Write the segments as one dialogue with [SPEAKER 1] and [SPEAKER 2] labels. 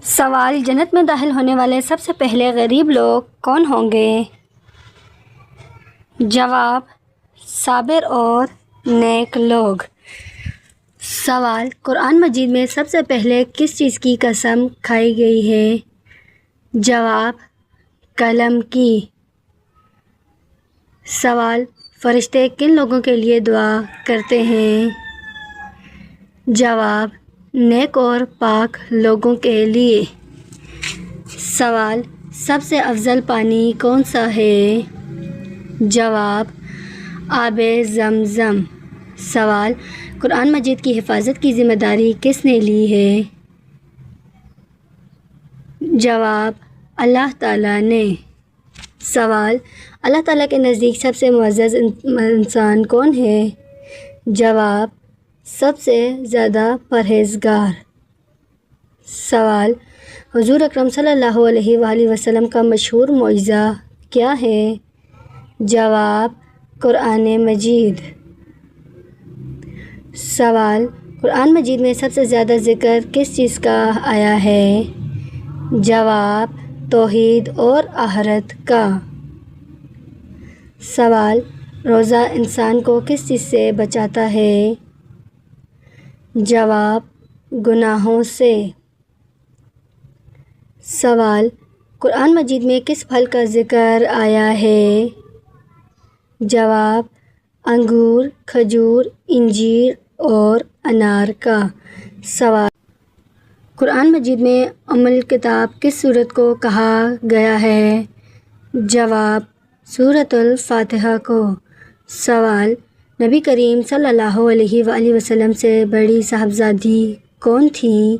[SPEAKER 1] سوال: جنت میں داخل ہونے والے سب سے پہلے غریب لوگ کون ہوں گے؟ جواب: صابر اور نیک لوگ۔ سوال: قرآن مجید میں سب سے پہلے کس چیز کی قسم کھائی گئی ہے؟ جواب: قلم کی۔ سوال: فرشتے کن لوگوں کے لیے دعا کرتے ہیں؟ جواب: نیک اور پاک لوگوں کے لیے۔ سوال: سب سے افضل پانی کون سا ہے؟ جواب: آب زمزم۔ سوال: قرآن مجید کی حفاظت کی ذمہ داری کس نے لی ہے؟ جواب: اللہ تعالیٰ نے۔ سوال: اللہ تعالیٰ کے نزدیک سب سے معزز انسان کون ہے؟ جواب: سب سے زیادہ پرہیزگار۔ سوال: حضور اکرم صلی اللہ علیہ وآلہ وسلم کا مشہور معجزہ کیا ہے؟ جواب: قرآن مجید۔ سوال: قرآن مجید میں سب سے زیادہ ذکر کس چیز کا آیا ہے؟ جواب: توحید اور آخرت کا۔ سوال: روزہ انسان کو کس چیز سے بچاتا ہے؟ جواب: گناہوں سے۔ سوال: قرآن مجید میں کس پھل کا ذکر آیا ہے؟ جواب: انگور، کھجور، انجیر اور انار کا۔ سوال: قرآن مجید میں ام الکتاب کس سورت کو کہا گیا ہے؟ جواب: سورۃ الفاتحہ کو۔ سوال: نبی کریم صلی اللہ علیہ وآلہ وسلم سے بڑی صاحبزادی کون تھیں؟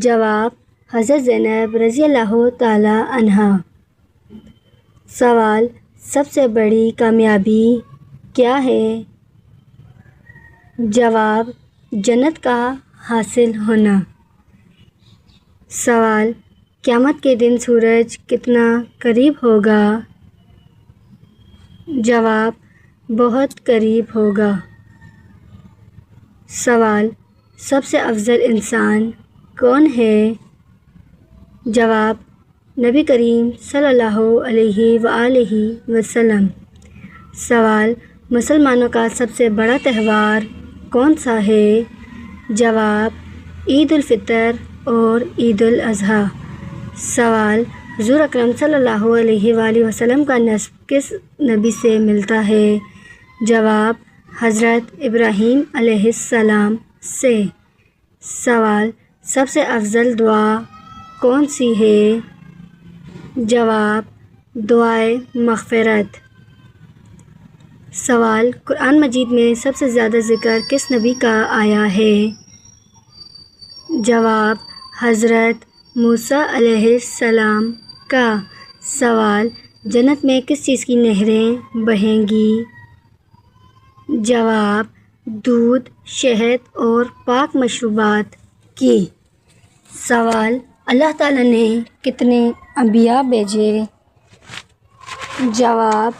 [SPEAKER 1] جواب: حضرت زینب رضی اللہ تعالیٰ عنہا۔ سوال: سب سے بڑی کامیابی کیا ہے؟ جواب: جنت کا حاصل ہونا۔ سوال: قیامت کے دن سورج کتنا قریب ہوگا؟ جواب: بہت قریب ہوگا۔ سوال: سب سے افضل انسان کون ہے؟ جواب: نبی کریم صلی اللہ علیہ وآلہ وسلم۔ سوال: مسلمانوں کا سب سے بڑا تہوار کون سا ہے؟ جواب: عید الفطر اور عید الاضحیٰ۔ سوال: حضور اکرم صلی اللہ علیہ وآلہ وسلم کا نسب کس نبی سے ملتا ہے؟ جواب: حضرت ابراہیم علیہ السلام سے۔ سوال: سب سے افضل دعا کون سی ہے؟ جواب: دعائے مغفرت۔ سوال: قرآن مجید میں سب سے زیادہ ذکر کس نبی کا آیا ہے؟ جواب: حضرت موسیٰ علیہ السلام کا۔ سوال: جنت میں کس چیز کی نہریں بہیں گی؟ جواب: دودھ، شہد اور پاک مشروبات کی۔ سوال: اللہ تعالیٰ نے کتنے انبیاء بھیجے؟ جواب: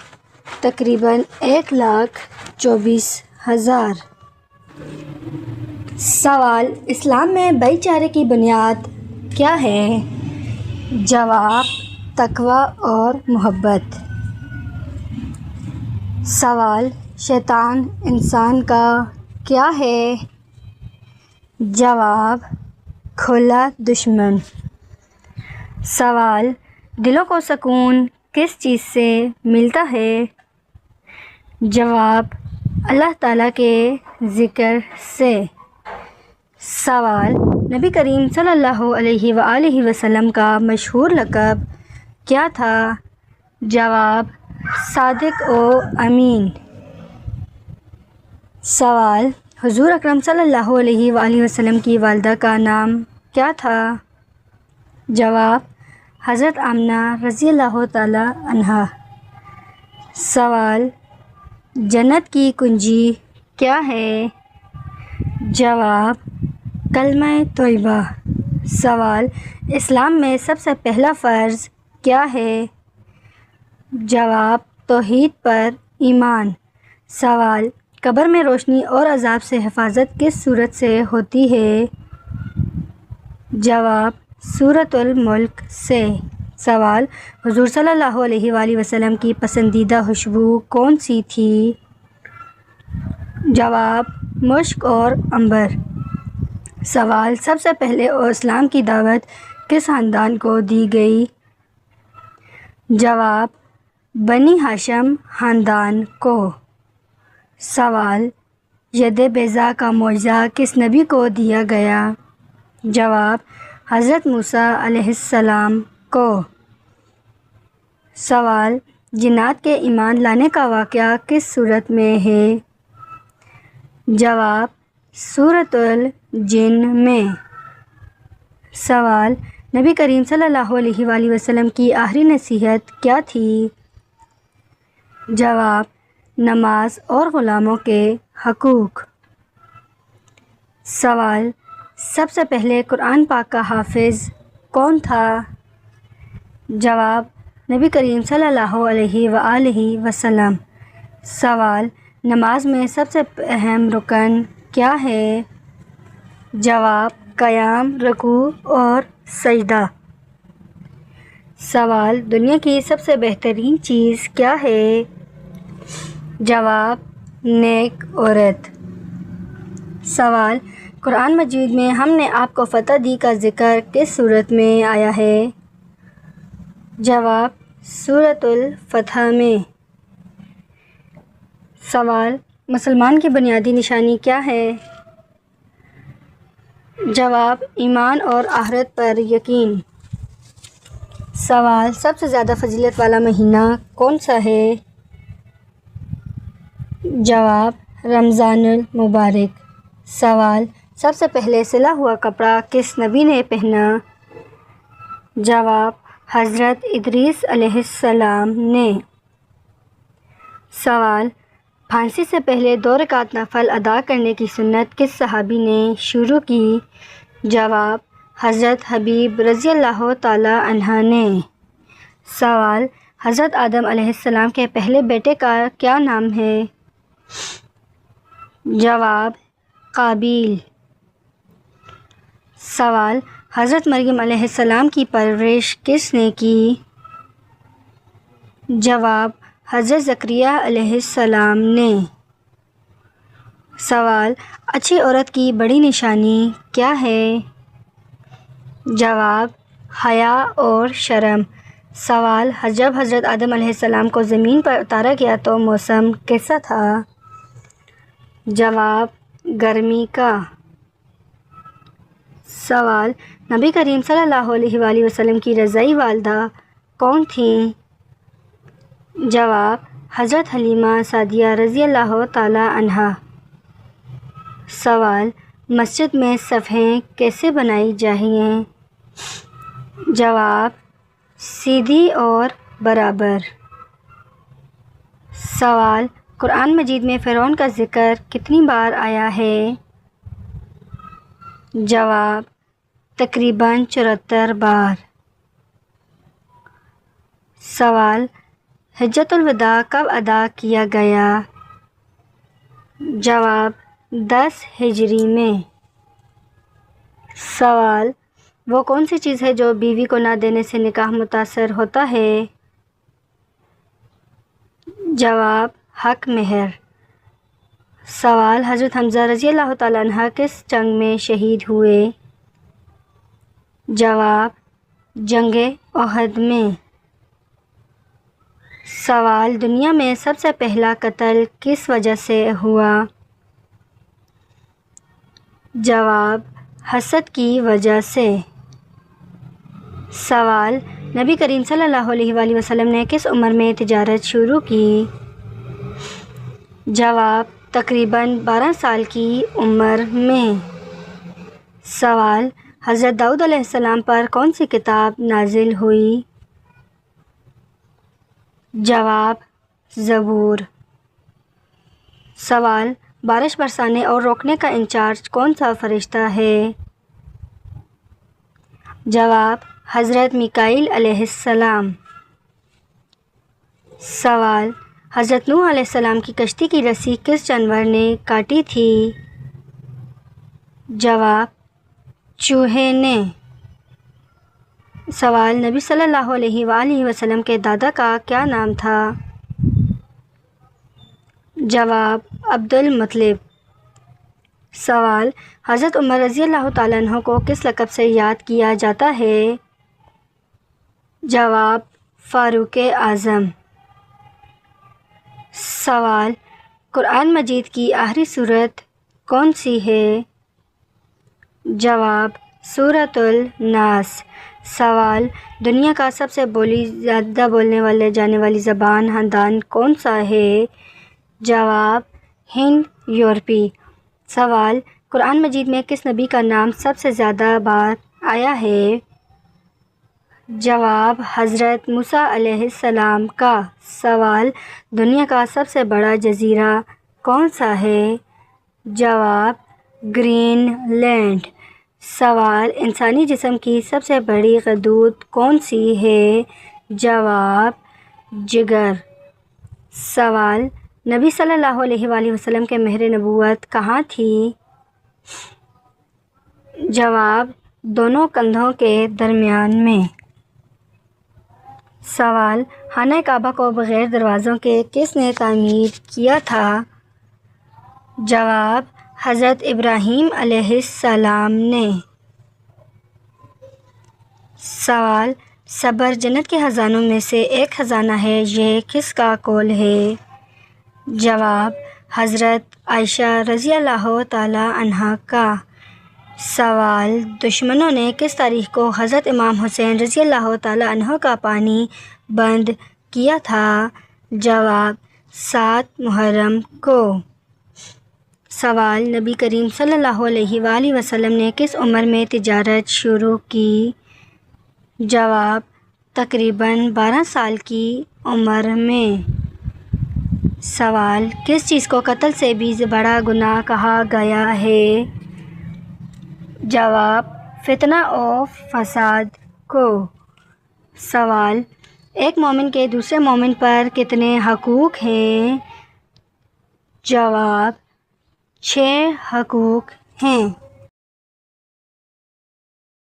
[SPEAKER 1] تقریباً 1,24,000۔ سوال: اسلام میں بھائی چارے کی بنیاد کیا ہے؟ جواب: تقویٰ اور محبت۔ سوال: شیطان انسان کا کیا ہے؟ جواب: کھلا دشمن۔ سوال: دلوں کو سکون کس چیز سے ملتا ہے؟ جواب: اللہ تعالیٰ کے ذکر سے۔ سوال: نبی کریم صلی اللہ علیہ وآلہ وسلم کا مشہور لقب کیا تھا؟ جواب: صادق و امین۔ سوال: حضور اکرم صلی اللہ علیہ وآلہ وسلم کی والدہ کا نام کیا تھا؟ جواب: حضرت آمنہ رضی اللہ تعالیٰ عنہا۔ سوال: جنت کی کنجی کیا ہے؟ جواب: کلمہ طیبہ۔ سوال: اسلام میں سب سے پہلا فرض کیا ہے؟ جواب: توحید پر ایمان۔ سوال: قبر میں روشنی اور عذاب سے حفاظت کس صورت سے ہوتی ہے؟ جواب: سورۃ الملک سے۔ سوال: حضور صلی اللہ علیہ وآلہ وسلم کی پسندیدہ خوشبو کون سی تھی؟ جواب: مشک اور عنبر۔ سوال: سب سے پہلے اسلام کی دعوت کس خاندان کو دی گئی؟ جواب: بنی ہاشم خاندان کو۔ سوال: ید بیضاء کا معجزہ کس نبی کو دیا گیا؟ جواب: حضرت موسیٰ علیہ السلام کو۔ سوال: جنات کے ایمان لانے کا واقعہ کس سورت میں ہے؟ جواب: سورۃ الجن میں۔ سوال: نبی کریم صلی اللہ علیہ وآلہ وسلم کی آخری نصیحت کیا تھی؟ جواب: نماز اور غلاموں کے حقوق۔ سوال: سب سے پہلے قرآن پاک کا حافظ کون تھا؟ جواب: نبی کریم صلی اللہ علیہ وآلہ وسلم۔ سوال: نماز میں سب سے اہم رکن کیا ہے؟ جواب: قیام، رکوع اور سجدہ۔ سوال: دنیا کی سب سے بہترین چیز کیا ہے؟ جواب: نیک عورت۔ سوال: قرآن مجید میں ہم نے آپ کو فتح دی کا ذکر کس سورت میں آیا ہے؟ جواب: سورۃ الفتح میں۔ سوال: مسلمان کی بنیادی نشانی کیا ہے؟ جواب: ایمان اور آخرت پر یقین۔ سوال: سب سے زیادہ فضیلت والا مہینہ کون سا ہے؟ جواب: رمضان المبارک۔ سوال: سب سے پہلے سلا ہوا کپڑا کس نبی نے پہنا؟ جواب: حضرت ادریس علیہ السلام نے۔ سوال: پھانسی سے پہلے 2 رکعت نفل ادا کرنے کی سنت کس صحابی نے شروع کی؟ جواب: حضرت حبیب رضی اللہ تعالی عنہ نے۔ سوال: حضرت آدم علیہ السلام کے پہلے بیٹے کا کیا نام ہے؟ جواب: قابیل۔ سوال: حضرت مریم علیہ السلام کی پرورش کس نے کی؟ جواب: حضرت زکریا علیہ السلام نے۔ سوال: اچھی عورت کی بڑی نشانی کیا ہے؟ جواب: حیا اور شرم۔ سوال: جب حضرت آدم علیہ السلام کو زمین پر اتارا گیا تو موسم کیسا تھا؟ جواب: گرمی کا۔ سوال: نبی کریم صلی اللہ علیہ وآلہ وسلم کی رضاعی والدہ کون تھیں؟ جواب: حضرت حلیمہ سعدیہ رضی اللہ تعالی عنہا۔ سوال: مسجد میں صفیں کیسے بنائی جائیں؟ جواب: سیدھی اور برابر۔ سوال: قرآن مجید میں فرعون کا ذکر کتنی بار آیا ہے؟ جواب: تقریباً 74 بار۔ سوال: حجۃ الوداع کب ادا کیا گیا؟ جواب: 10 ہجری میں۔ سوال: وہ کون سی چیز ہے جو بیوی کو نہ دینے سے نکاح متاثر ہوتا ہے؟ جواب: حق مہر۔ سوال: حضرت حمزہ رضی اللہ تعالیٰ عنہ کس جنگ میں شہید ہوئے؟ جواب: جنگ احد میں۔ سوال: دنیا میں سب سے پہلا قتل کس وجہ سے ہوا؟ جواب: حسد کی وجہ سے۔ سوال: نبی کریم صلی اللہ علیہ وآلہ وسلم نے کس عمر میں تجارت شروع کی؟ جواب: تقریباً 12 سال کی عمر میں۔ سوال: حضرت داؤد علیہ السلام پر کون سی کتاب نازل ہوئی؟ جواب: زبور۔ سوال: بارش برسانے اور روکنے کا انچارج کون سا فرشتہ ہے؟ جواب: حضرت میکائیل علیہ السلام۔ سوال: حضرت نوح علیہ السلام کی کشتی کی رسی کس جانور نے کاٹی تھی؟ جواب: چوہے نے۔ سوال، نبی صلی اللہ علیہ وآلہ وسلم کے دادا کا کیا نام تھا؟ جواب، عبد المطلب۔ سوال، حضرت عمر رضی اللہ تعالیٰ عنہ کو کس لقب سے یاد کیا جاتا ہے؟ جواب، فاروق اعظم۔ سوال، قرآن مجید کی آخری سورت کون سی ہے؟ جواب، سورۃ الناس۔ سوال، دنیا کا سب سے زیادہ بولنے جانے والی زبان خاندان کون سا ہے؟ جواب، ہند یورپی۔ سوال، قرآن مجید میں کس نبی کا نام سب سے زیادہ بار آیا ہے؟ جواب، حضرت موسیٰ علیہ السلام کا۔ سوال، دنیا کا سب سے بڑا جزیرہ کون سا ہے؟ جواب، گرین لینڈ۔ سوال، انسانی جسم کی سب سے بڑی غدود کون سی ہے؟ جواب، جگر۔ سوال، نبی صلی اللہ علیہ وآلہ وسلم کے مہر نبوت کہاں تھی؟ جواب، دونوں کندھوں کے درمیان میں۔ سوال، خانہ کعبہ کو بغیر دروازوں کے کس نے تعمیر کیا تھا؟ جواب، حضرت ابراہیم علیہ السلام نے۔ سوال، صبر جنت کے خزانوں میں سے ایک خزانہ ہے، یہ کس کا قول ہے؟ جواب، حضرت عائشہ رضی اللہ تعالی عنہا کا۔ سوال، دشمنوں نے کس تاریخ کو حضرت امام حسین رضی اللہ تعالی عنہ کا پانی بند کیا تھا؟ جواب، 7 محرم کو۔ سوال، نبی کریم صلی اللہ علیہ وآلہ وسلم نے کس عمر میں تجارت شروع کی؟ جواب، تقریباً 12 سال کی عمر میں۔ سوال، کس چیز کو قتل سے بھی بڑا گناہ کہا گیا ہے؟ جواب، فتنہ و فساد کو۔ سوال، ایک مومن کے دوسرے مومن پر کتنے حقوق ہیں؟ جواب، 6 حقوق ہیں۔